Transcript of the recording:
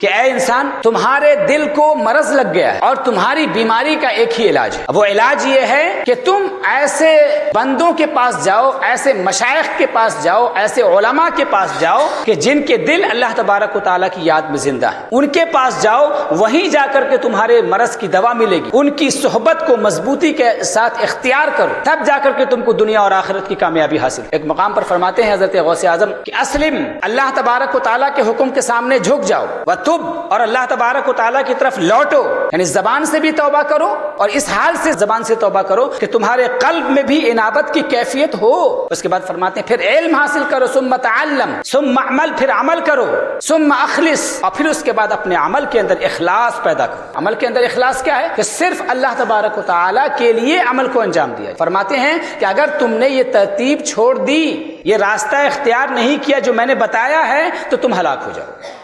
कि ऐ इंसान, तुम्हारे दिल को मरज लग गया है और तुम्हारी बीमारी का एक ही इलाज है। वो इलाज ये है कि तुम ऐसे बंदों के पास जाओ, ऐसे मशाइख के पास जाओ, ऐसे उलमा के पास जाओ कि जिनके दिल अल्लाह तबारक व तआला की याद में जिंदा है। उनके पास जाओ, वहीं जाकर के तुम्हारे मरज की दवा मिलेगी। उनकी सोहबत को मजबूती के साथ इख्तियार करो, तब जाकर के तुमको दुनिया और आखिरत की कामयाबी हासिल। एक मकाम पर फरमाते हैं हजरत गौसे आजम कि अस्लिम, अल्लाह तबारक व तआला के हुक्म के सामने झुक जाओ, व तुब, और अल्लाह तबारक व तआला की तरफ लौटो। यानी जबान से भी तौबा करो और इस हाल से जबान से तौबा करो कि तुम्हारे कल्ब में भी इनाबत की कैफियत हो। उसके बाद फरमाते हैं फिर इल्म हासिल करो, सुम्मा तअल्लम, सुम्मा अमल, फिर अमल करो, सुम्मा अखलिस, और फिर उसके बाद अपने अमल के अंदर इखलास पैदा करो। अमल के अंदर इखलास क्या है? कि सिर्फ अल्लाह तबारक व तआला के लिए अमल को अंजाम दिया। फरमाते हैं कि अगर तुमने ये तरतीब छोड़ दी, ये रास्ता इख्तियार नहीं किया जो मैंने बताया है, तो तुम हलाक हो जाओ।